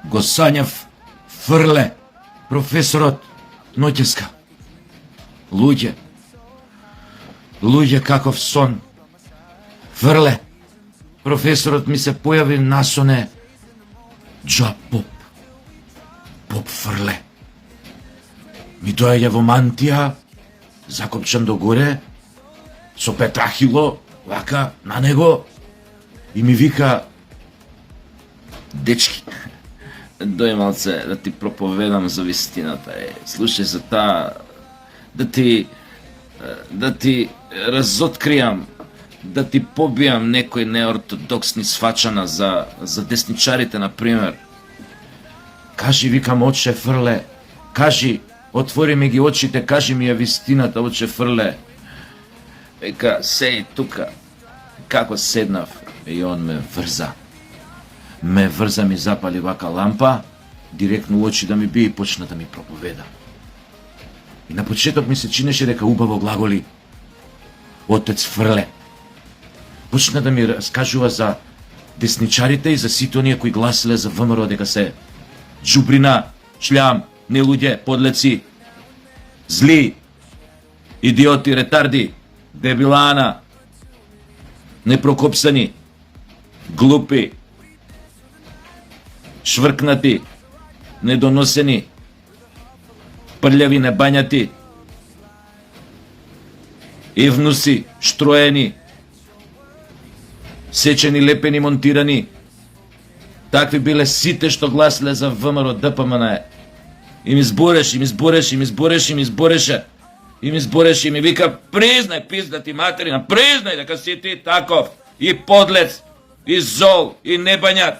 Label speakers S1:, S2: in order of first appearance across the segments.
S1: Го сањав Фрле, професорот, ноќеска. Луѓе каков сон. Фрле, професорот ми се појави насоне. Джа Поп Фрле. Ми доаѓа во мантија, закопчан до горе, со петрахило, вака, на него, и ми вика: дечки, дој малце да ти проповедам за вистината. Слушај за таа, да ти разоткријам, да ти побијам некои неортодоксни свачана за десничарите, например. Кажи, викам, оче Фрле, кажи, отвори ми ги очите, кажи ми ја вистината, оче Фрле. Века, сеј тука, како седнав, и он ме врза, ми запали вака лампа, директно у очи да ми бие и почна да ми проповеда. И на почеток ми се чинеше дека убаво глаголи. Отец Фрле почна да ми раскажува за десничарите и за сите оние кои гласеле за ВМРО дека се џубрина, шлям, нелуѓе, подлеци, зли, идиоти, ретарди, дебилана, непрокопсани, глупи, швркнати, недоносени, прљави, небањати, евнуси, штроени, сечени, лепени, монтирани. Такви биле сите што гласеле за ВМРО ДПМН. И ми збореше, и ми вика: признај, пизда ти материна, признај дека си ти таков, и подлец, и зол, и небањат,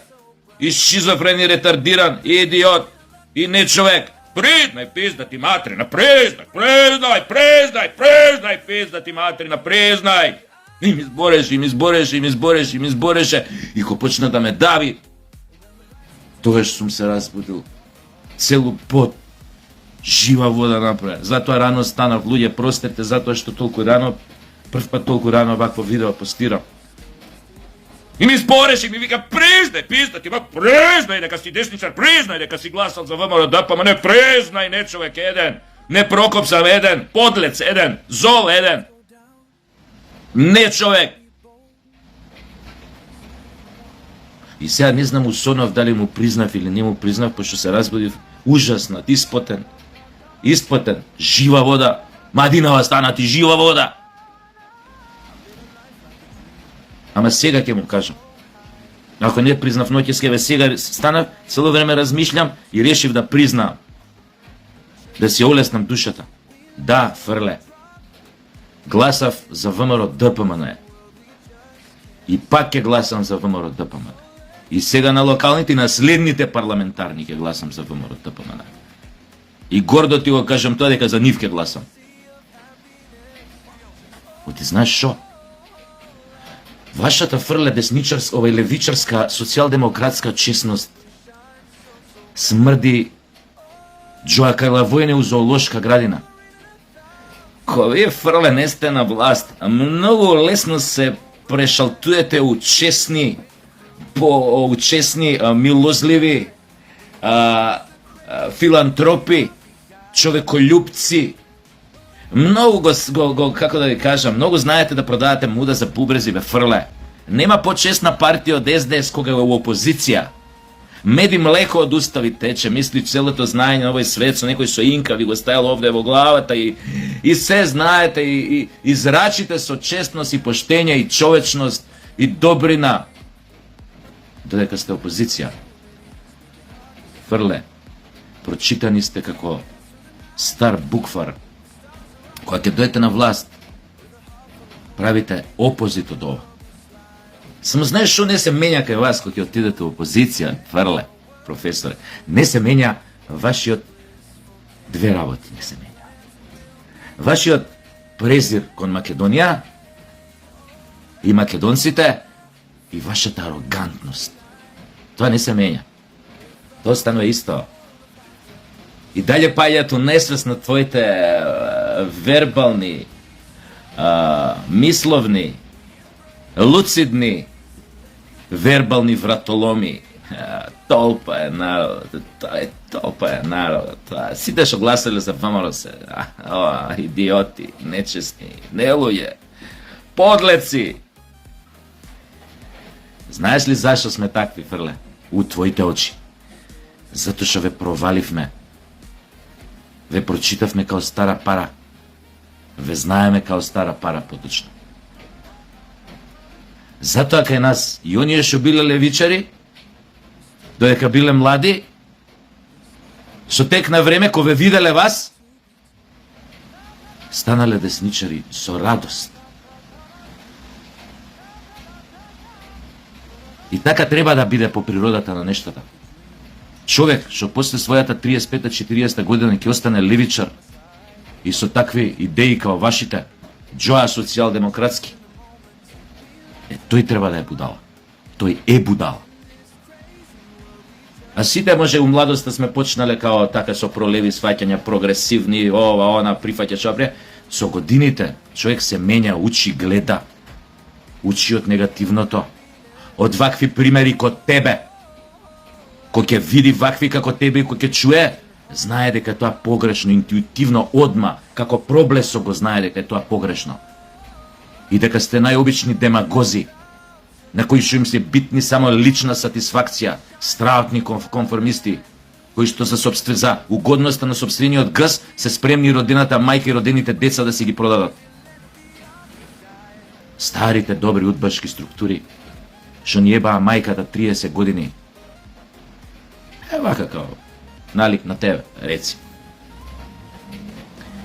S1: и шизофрен, и ретардиран, и идиот, и нечовек. Признај, пизда ти материна, признај, пизда ти материна, признај. И ми збореше, и ко почна да ме дави, тогаш сум се разбудил. Целу пот, жива вода направи. Затоа рано станав, луѓе, простете, затоа што толку рано, прв пат толку рано вакво видео постирам. И ми збореше, и ми вика: признај, пизда ти, признај дека си десничар, признај дека си гласал за ВМРО ДПМН, признај, не човек еден, не Прокопсав еден, подлец еден, зол еден, не човек. И сега не знам усонов дали му признав или не му признав, пошто се разбудив ужаснат, испотен, жива вода, Мадинава стана ти жива вода. Ама сега ќе му кажам. Ако не признав ноќескеве, сега станав, цело време размишлям и решив да признам. Да си олеснам душата. Да, Фрле. Гласав за ВМРО ДПМН. И пак ќе гласам за ВМРО ДПМН. И сега на локалните и на следните парламентарни ќе гласам за ВМРО ДПМН. И гордо ти го кажам тоа дека за нив ќе гласам. Оти знаеш шо? Вашата Фрле десничарска, левичарска, социјалдемократска честност смрди Джоа Карлавојне у зоолошка градина. Ко вие, Фрле, не сте на власт, многу лесно се прешалтуете у честни, милозливи, филантропи, човеколюбци. Многу како да ви кажам, многу знаете да продавате муда за бубрези, бе, Фрле. Нема почесна партија од СДС кога е во опозиција. Мед и млеко од уста ви тече, мисли целото знаење на овој свет со некој со инка ви го стајал овде во главата и се знаете и израчите со честност и поштење и човечност и добрина. Додека сте опозиција. Фрле, прочитани сте како стар буквар. Кога ќе дојдете на власт, правите опозит од ова. Само знаеш што не се менја кај вас кога ќе отидете во опозиција, Фрле, професоре? Не се менја вашиот две работи не се менја. Вашиот презир кон Македонија и македонците и вашата арогантност. Тоа не се менја. Тоа останува исто. И далje паѓаат у несвест на твоите вербални, мисловни, луцидни, вербални вратоломи. толпа е народ, толпа е народ. Сите што гласале за ВМРО се, идиоти, нечестни, нелуѓе, подлеци. Знаеш ли зашо сме такви, Фрле? У твоите очи. Зато што ве проваливме. Ве прочитавме као стара пара. Ве знаеме као стара пара поточно. Затоа кај нас и оние што биле левичари, додека биле млади, со тек на време, кога ве виделе вас, станале десничари со радост. И така треба да биде по природата на нештата. Човек што после својата 35-40 година ќе остане левичар и со такви идеи као вашите, џоа социјалдемократски, тој треба да е будала. Тој е будала. А сите може у младоста сме почнале као така со пролеви сваќања, прогресивни, ова, она, прифаќа чопре. Со годините човек се менја, учи, гледа. Учи од негативното. Од вакви примери ко тебе. Кој ќе види вакви како тебе и кој ќе чуе, знае дека тоа погрешно, интуитивно, одма, како проблесо го знае дека е тоа погрешно. И дека сте најобични демагози, на кои што им се битни само лична сатисфакција, страотни конформисти, кои што за угодноста на сопствениот гъс се спремни родината мајка и родените деца да си ги продадат. Старите добри удбашки структури, што ни ебаа мајката 30 години. Вака као налик на тебе, реци.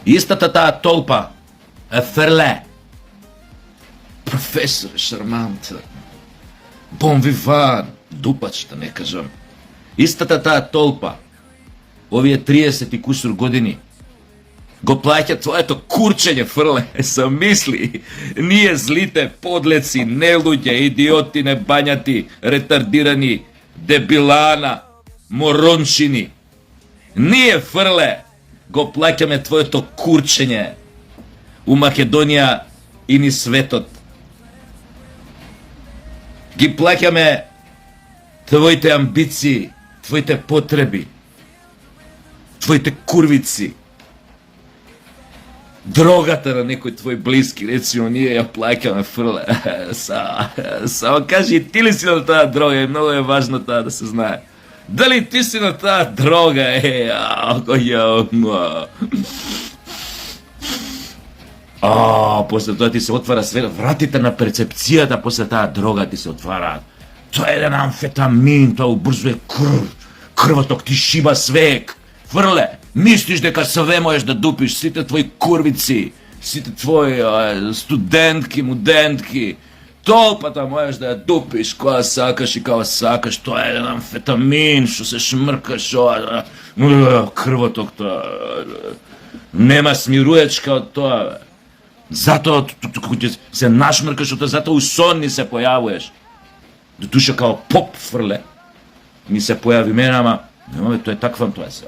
S1: Истата таа толпа, Фрле, професор шармант, бон виван, дупач, да не кажам. Истата таа толпа, овие 30 и кусур години, го плаќа твоето курчење, Фрле, сам мисли. Ние злите подлеци, нелуѓе, идиоти, небањати, ретардирани, дебилана, морончини. Ние, Фрле, го плаќаме твоето курчење у Македонија и ни светот. Ги плаќаме твоите амбиции, твоите потреби, твоите курвици. Дрогата на некој твој блиски, рецимо, ние ја плаќаме, Фрле. Само кажи, ти ли си на таа дрога? И многу е важно таа да се знае. Дали ти си на таа дрога? После тоа ти се отвара све, вратите на перцепцијата после таа дрога ти се отвараат. Тоа е еден амфетамин, тоа убрзува крвоток, ти шиба свек. Фрле, мислиш дека све можеш да дупиш, сите твои курвици, сите твои студентки, мудентки, толпата можеш да ја дупиш која сакаш и кога сакаш. Тоа е еден амфетамин што се шмркаш, крвоток, тоа нема смируечка од тоа, бе. Затоа се нашмркаш од тоа, затоа у сон ни се појавуваш. Дотуша као поп, Фрле, ми се појави мене, ама немаме, тоа е таква, тоа е се.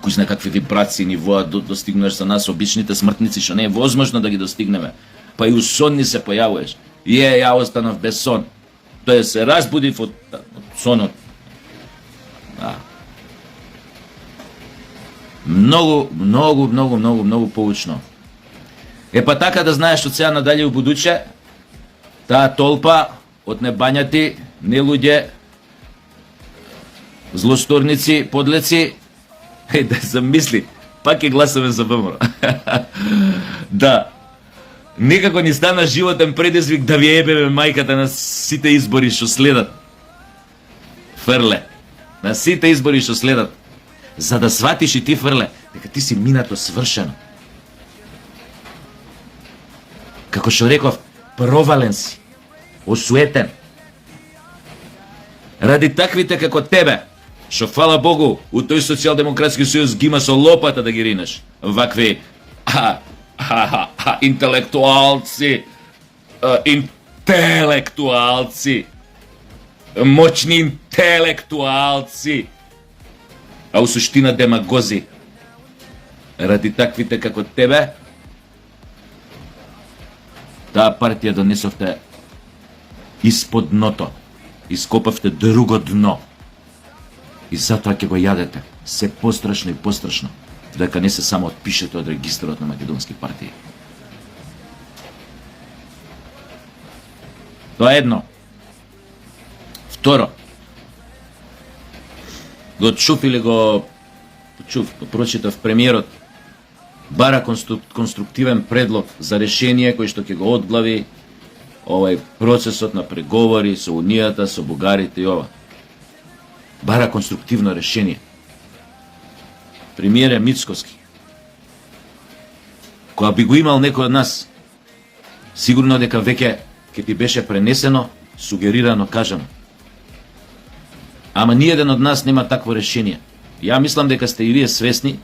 S1: Кои знае какви вибрации нивоа достигнеш за нас, обичните смртници, што не е возможно да ги достигнеме. Па и у сон ни се појавуваш. И ја останав без сон. Тоа се разбудив од сонот. Многу поучно. Па така да знаеш од сега надале у будуче, таа толпа од небањати, нелуѓе, злосторници, подлеци, да замисли, пак ќе гласаме за ВМРО. Да, некако ни стана животен предизвик да ви ебеме мајката на сите избори што следат. Фрле, на сите избори што следат. За да сватиш и ти, Фрле, дека ти си минато свршено. Како што реков, провален си, осуетен. Ради таквите како тебе, што фала Богу, у тој социјалдемократски сојуз ги има со лопата да ги ринеш. Вакви интелектуалци, моćни интелектуалци, а у суштина демагози. Ради таквите како тебе, таа партија донесовте испод дното, ископавте друго дно, И затоа ќе го јадете. Се пострашно и пострашно. Дека не се само отпишете од регистарот на македонски партии. Тоа е едно. Второ. Го чув или го прочитав премиерот, бара конструктивен предлог за решение кој што ќе го одглави овај процесот на преговори со Унијата, со бугарите и ова. Бара конструктивно решение. Премиер е Мицкоски. Кога би го имал некој од нас, сигурно дека веќе ќе ти беше пренесено, сугерирано, кажано. Ама ниеден од нас нема такво решение. Ја мислам дека сте и вие свесни,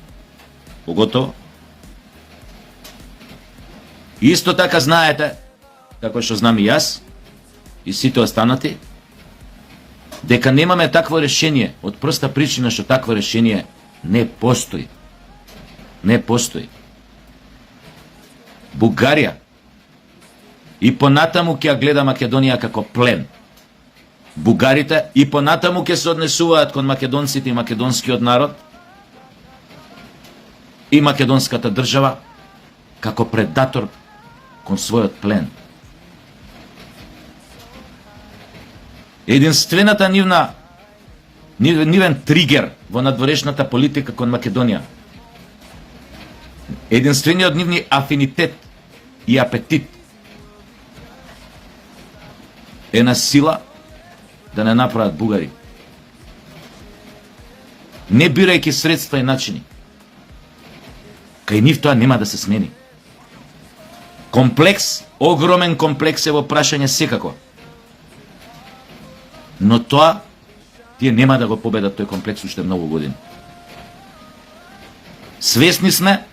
S1: поготово. Исто така знаете, како што знам и јас, и сите останати, дека немаме такво решение, од проста причина што такво решение не постои. Не постои. Бугарија и понатаму ќе ја гледа Македонија како плен. Бугарите и понатаму ќе се однесуваат кон македонците и македонскиот народ и македонската држава како предатор кон својот плен. Единствената нивен тригер во надворешната политика кон Македонија, единствениот нивни афинитет и апетит е на сила да не направат бугари. Не бирајќи средства и начини. Кај нив тоа нема да се смени. Комплекс, огромен комплекс е во прашање секако. Но тоа, тие нема да го победат тој комплекс уште многу години. Свесни сме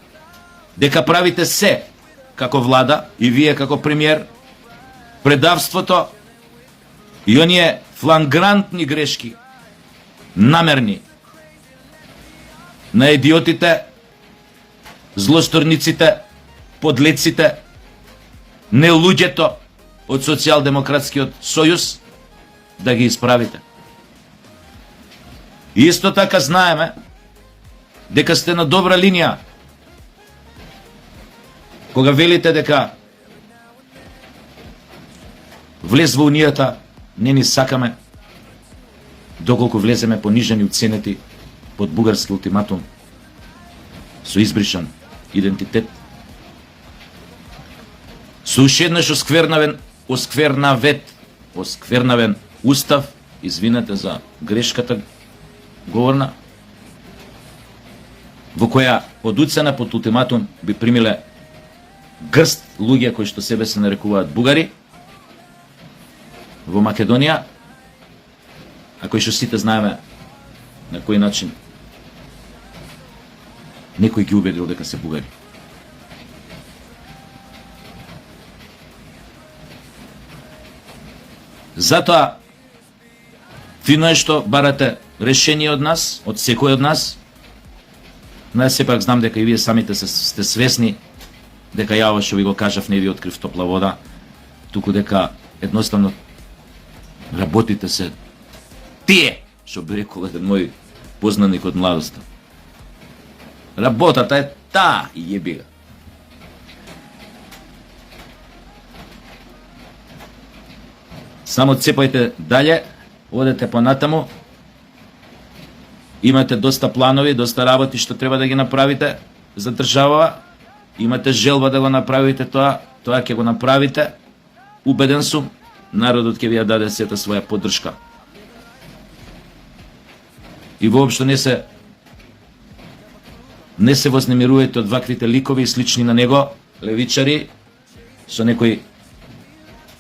S1: дека правите се како влада и вие како премиер, предавството и оние флангрантни грешки, намерни, на идиотите, злосторниците, подлеците, не луѓето од Социјалдемократскиот сојуз, да ги исправите. И исто така знаеме дека сте на добра линија кога велите дека влез во Унијата не ни сакаме доколку влеземе понижени уценети под бугарски ултиматум со избришан идентитет, со уште еднаш осквернавен устав, извинете за грешката говорна, во која под уцена под ултиматум би примиле грст луѓе кои што себе се нарекуваат бугари во Македонија, а кои што сите знаеме на кој начин некој ги убедил дека се бугари. Затоа фино е што барате решение од нас, од секој од нас, но јас сепак знам дека и вие самите сте свесни дека ја ова што ви го кажав не ви открив топла вода, туку дека едноставно работите се тие, што би рекол еден мој познаник од младоста. Работата е таа и јеби га. Само цепајте дале, одете понатаму, имате доста планови, доста работи што треба да ги направите за државава, имате желба да го направите тоа ќе го направите, убеден сум, народот ќе ви ја даде сета своја поддршка. И воопшто не се вознемирувате од ваквите ликови и слични на него, левичари, со некои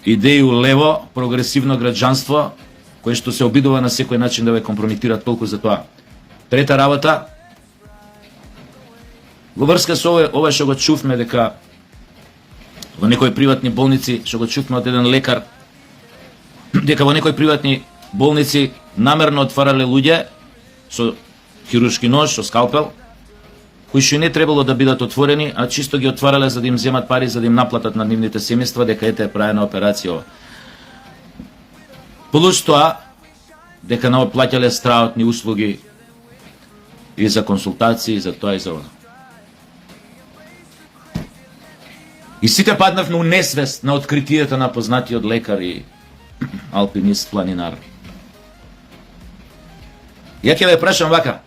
S1: идеи лево, прогресивно граѓанство, кое што се обидува на секој начин да ве компрометира толку за тоа. Трета работа, во врска со ова што го чувме дека во некои приватни болници, што го чувме од еден лекар, дека во некои приватни болници намерно отварале луѓе со хируршки нож, со скалпел, кои што не требало да бидат отворени, а чисто ги отварале за да им земат пари, за да им наплатат на нивните семејства дека ете е правена операција. Плюс тоа, дека наоплаќале страотни услуги и за консултации, за тоа и за она. И сите паднавме у несвест на откритието на познатиот лекар и алпинист планинар. Ја ќе ве прашам вака,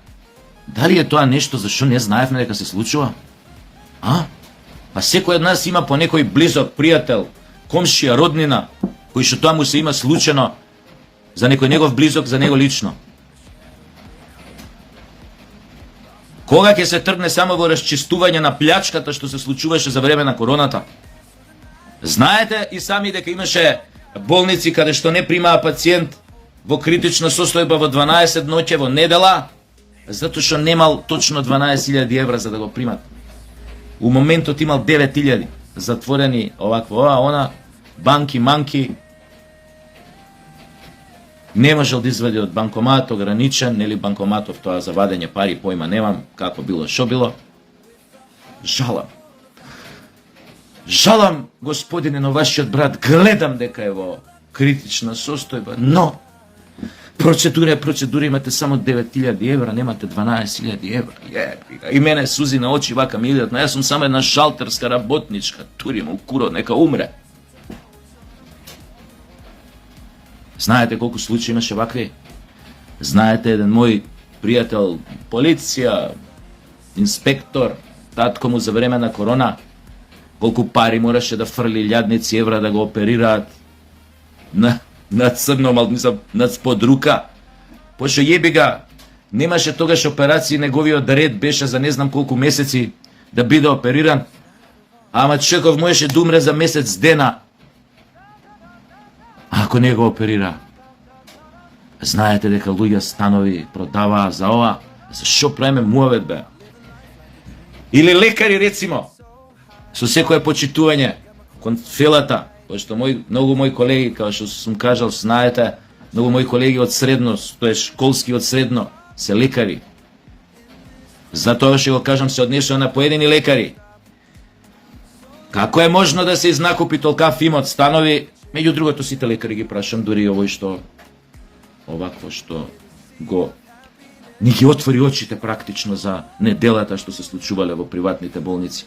S1: дали е тоа нешто за што не знаевме дека се случува? А? А секој од нас има по некој близок пријател, комшија, роднина, кој што тоа му се има случено за некој негов близок, за него лично. Кога ќе се тргне само во расчистување на плячката што се случуваше за време на короната? Знаете и сами дека имаше болници каде што не примаа пациент во критична состојба во 12 ноќе во недела, затоа што немал точно 12.000 евра за да го примат. У моментот имал 9.000 затворени овакво она, банки, манки. Не можел да извади од банкомат, ограничен, нели банкоматов тоа за вадење пари, појма немам, како било, шо било. Жалам. Жалам, господине, но вашиот брат, гледам дека е во критична состојба, но процедура имате само 9.000 евра, немате 12.000 евра. И мене сузи на очи вака ми идат, но јас сум само една шалтерска работничка, тури му куро, нека умре. Знаете колку случаи имаше вакви? Знаете, еден мој пријател, полиција, инспектор, татко му за време на корона, колку пари мораше да фрли илјадници евра да го оперираат на црно, мислам, на спод рука. Пошто јеби га, немаше тогаш операции, неговиот ред беше за не знам колку месеци да биде опериран, ама човеков можеше да умре за месец дена ако не го оперира. Знаете дека луѓе станови продаваа за ова, за шо правиме муавет бе? Или лекари рецимо, со секое почитување кон фелата, пошто многу мои колеги, како што сум кажал, знаете, многу мои колеги од средно, тоа е школски од средно, се лекари. Затоа што го кажам, се однесува на поедини лекари. Како е можно да се изнакупи толкав имот, станови? Меѓу другото, сите лекари ги прашам, дури овој што овакво што го ни ги отвори очите практично за неделата што се случувале во приватните болници.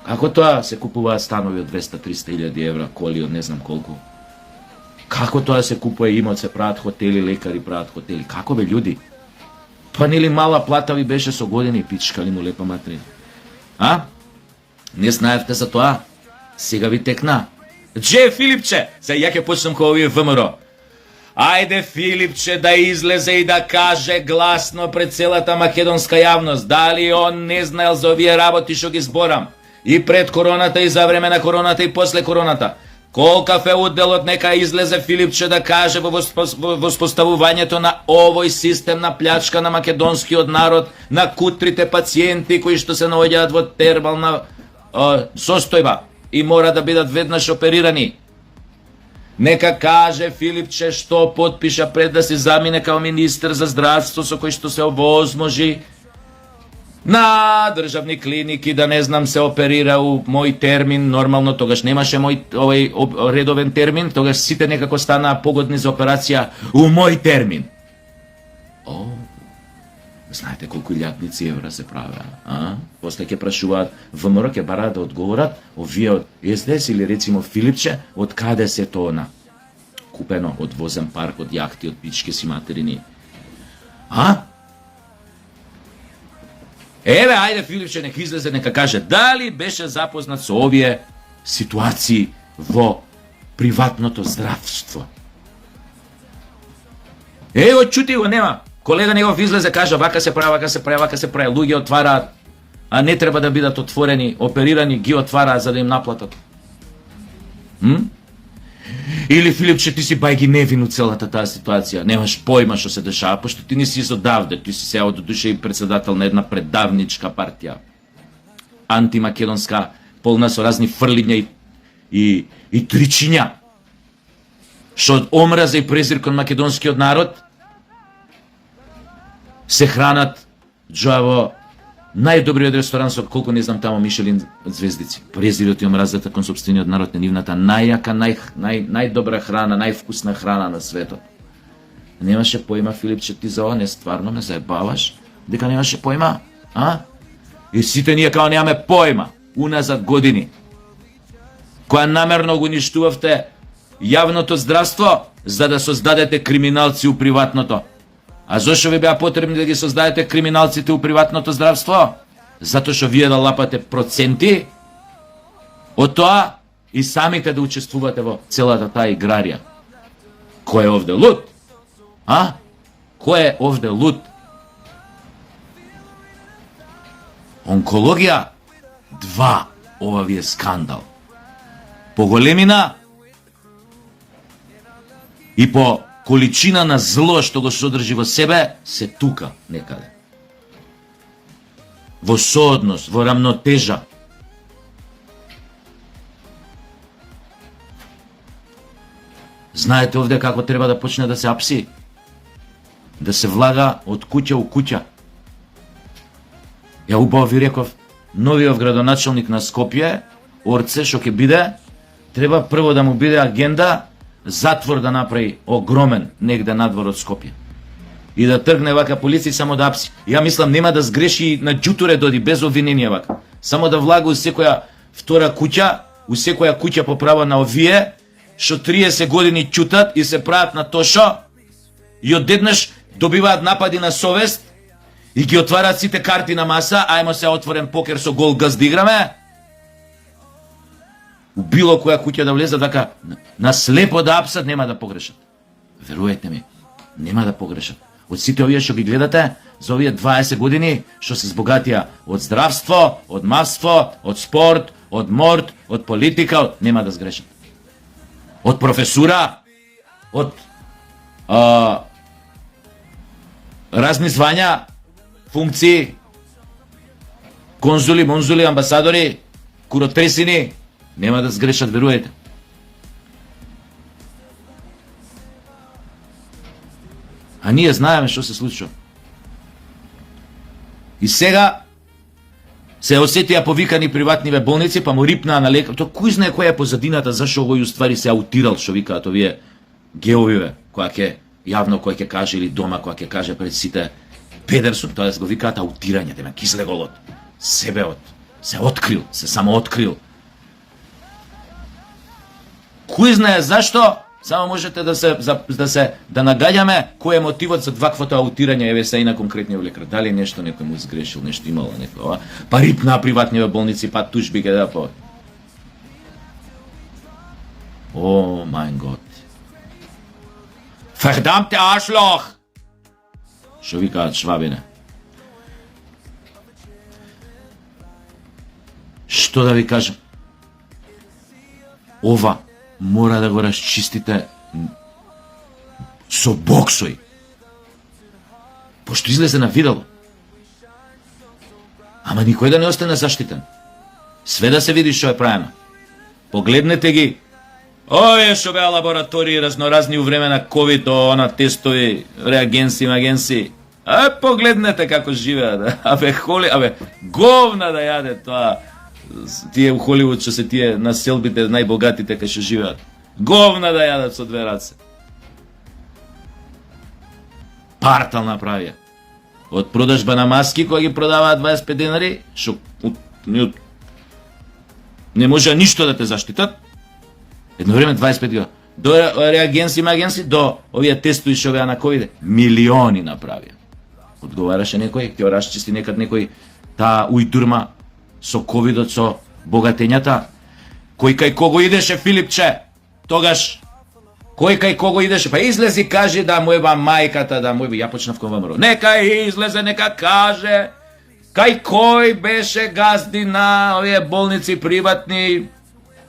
S1: Како тоа се купуваат станови од 200-300 илјади евра, коли од не знам колку? Како тоа се купува имот, се прават хотели, лекари прават хотели? Како бе, људи? Тоа нели мала плата ви беше со години, пичкали му лепа матрина? А? Не знаевте за тоа? Сега ви текна. Дже, Филипче? Се ја ќе почнам кој овие ВМРО. Ајде, Филипче, да излезе и да каже гласно пред целата македонска јавност дали он не знаел за овие работи што ги зборам. И пред короната, и за време на короната, и после короната. Колкав е уделот, нека излезе Филипче да каже во воспоставувањето на овој систем на плячка на македонскиот народ, на кутрите пациенти кои што се наоѓаат во термална состојба и мора да бидат веднаш оперирани. Нека каже Филипче што потпиша пред да се замине као министер за здравство, со кој што се овозможи на државни клиники да не знам се оперира у мој термин. Нормално тогаш немаше овој редовен термин, тогаш сите некако станаа погодни за операција у мој термин. Знаете колку илјадници евра се правеа, а? После ќе прашуваат, ВМРО ќе бараат да одговорат, овие од СДС или рецимо Филипче, од каде се тоа купено, од возен парк, од јахти, од пички си материни. А? Еве, ајде Филипче, нека излезе, нека каже, дали беше запознат со овие ситуации во приватното здравство? Ево, чути го, нема. Колега негов излезе, кажа, вака се прави, вака се прави, вака се прави, луѓе отвараат, а не треба да бидат отворени, оперирани, ги отвараат за да им наплатат. Или Филипче, ти си бајги невин у целата таа ситуација, немаш појма што се дешава, пошто ти не си изодавде, ти си сега од душа и председател на една предавничка партија, антимакедонска, полна со разни фрлиња и тричиња, што од омраза и презир кон македонскиот народ се хранат джаво најдобриот ресторан со колку не знам тамо Мишелин звездици. Презирот и омразата кон сопствениот народ е нивната најака, најдобра храна, највкусна храна на светот. Немаше поима, Филипче, ти за ова не стварно ме заебаваш? Дека немаше поима? А? И сите ние као немаме поима, уназад години, која намерно го уништувавте јавното здравство, за да создадете криминалци у приватното. А зошто ви беа потребни да ги создадете криминалците у приватното здравство? Затоа што вие да лапате проценти од тоа и самите да учествувате во целата таа играрија. Кој е овде луд? А? Кој е овде луд? Онкологија 2, ова ви е скандал. По големина и по количина на зло што го содржи во себе, се тука некаде. Во сооднос, во рамнотежа. Знаете овде како треба да почне да се апси? Да се влага од куќа у куќа. Ја убаво ви реков, новиот градоначалник на Скопје, Орце, што ќе биде, треба прво да му биде агенда затвор да направи огромен негде надвор од Скопје. И да тргне вака полиција само да апси. Ја мислам нема да сгреши на џуторе доди без обвинение вака. Само да влага у секоја втора куќа, у секоја куќа по право на овие што 30 години ќутат и се прават на тошо и одеднаш добиваат напади на совест и ги отвараат сите карти на маса, ајмо се отворен покер со гол газ да играме. У било која куќа да влезат, така на слепо да апсат, нема да погрешат. Веруете ми, нема да погрешат. Од сите овие што ги гледате, за овие 20 години, што се збогатија од здравство, од мавство, од спорт, од морд, од политика, нема да сгрешат. Од професура, од разни звања, функции, конзули, монзули, амбасадори, куротресини, нема да сгрешат, веруете. А ние знаеме што се случува. И сега се осетија повикани приватниве болници, па му рипнаа на лекар. Тоа кој знае која е позадината, зашо овој уствари се аутирал, што викаат овие геовиве, која ќе јавно кој ќе каже или дома која ќе каже пред сите Педерсон, тоа го викаат аутирање, дека кислеголот, себеот, се открил, се само открил. Кој знае зашто? Само можете да нагаѓаме кој е мотивот за ваквото аутирање, еве се и на конкретниот лекар. Дали нешто некој му сгрешил, нешто имало некој, па рипнаа приватниве болници, па тужби ке да по. О, майн гот. Verdammte Arschloch! Што викаат швабине. Што да ви кажам? Ова мора да го расчистите со боксој. Пошто излезе на видело. Ама никој да не остане заштитен. Све да се види што е правено. Погледнете ги. Овие што беа лаборатории разноразни у време на ковид, на тестови, реагенси, магенси. Погледнете како живеат. Говна да јаде тоа. Тие у Холивуд што се тие населбите најбогатите кај што живеат. Говна да јадат со две раце. Партал направија. Од продажба на маски кои ги продаваат 25 денари, што не може ништо да те заштитат. Едно време 25 година. До реагенси, магенси, до овие тестови што беа на ковид, милиони направија. Одговараше некој, ќе расчисти некад некој таа ујдурма со ковидот, со богатењата. Кој кај кого идеше, Филипче? Тогаш кој кај кого идеше? Па излези кажи да му еба мајката, да му еба. Ја почнав кон ВМРО. Нека излезе, нека каже кај кој беше газди на овие болници приватни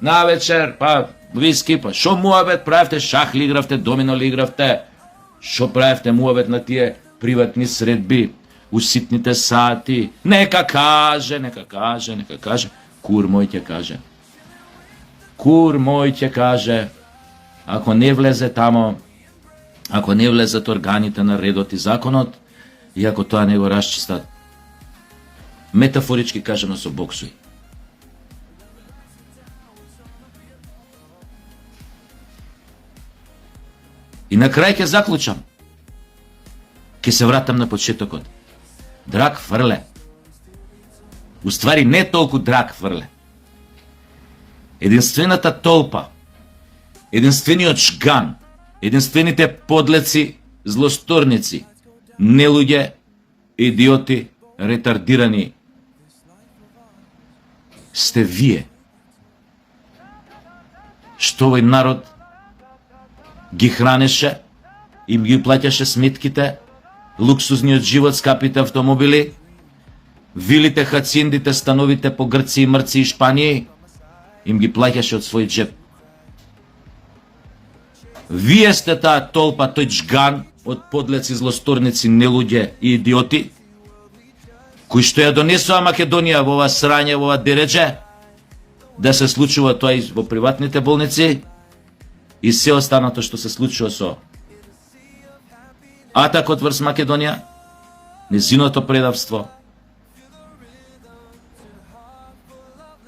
S1: на вечер, па виски, па шо муабет правите, шах ли игравте, домино ли игравте, шо правите муабет на тие приватни средби, у ситните сати. Нека каже. Кур мој ќе каже. Кур мој ќе каже. Ако не влезе тамо, ако не влезат органите на редот и законот, и ако тоа не го расчистат, метафорички кажано со боксови. И на крај ќе заклучам. Ќе се вратам на почетокот. Драг Фрле. Уствари не толку Драг Фрле. Единствената толпа, единствениот шган, единствените подлеци, злосторници, нелуѓе, идиоти, ретардирани, сте вие. Што овој народ ги хранеше, им ги плаќаше сметките, луксузниот живот, скапите автомобили, вилите, хациндите, становите по Грција, Мрција и Шпанија, им ги плаќаше од свој джеп. Вие сте таа толпа, тој джган од подлеци, злосторници, нелуѓе и идиоти, кои што ја донесоа Македонија во ова срање, во ова дередже, да се случува тоа и во приватните болници, и се останато што се случува со атакот врз Македонија, незиното предавство,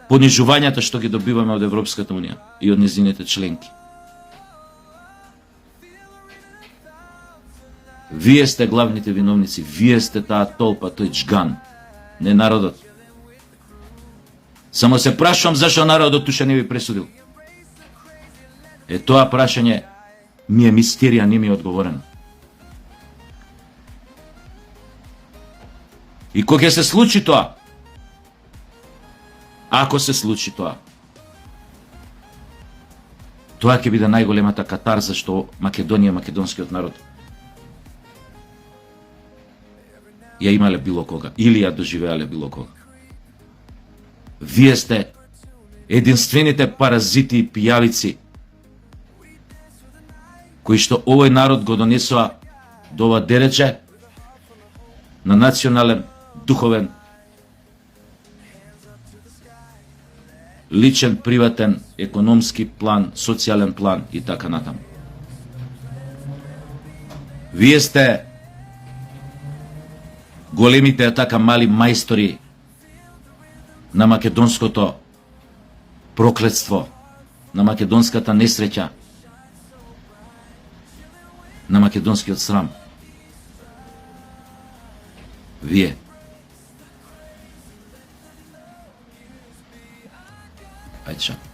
S1: понижувањето што ги добиваме од Европската Унија и од незините членки. Вие сте главните виновници, вие сте таа толпа, тој джган, не народот. Само се прашувам зашо народот туша не ви пресудил. Тоа прашање ми е мистерија, не ми е одговорено. И кога ќе се случи тоа, ако се случи тоа, тоа ќе биде најголемата катарза што Македонија, македонскиот народ ја имале било кога, или ја доживеале било кога. Вие сте единствените паразити и пијавици кои што овој народ го донесоа до ова дередже на национален, духовен, личен, приватен, економски план, социјален план и така натаму. Вие сте големите така мали мајстори на македонското проклетство, на македонската несреќа, на македонскиот срам. Вие. Ајде.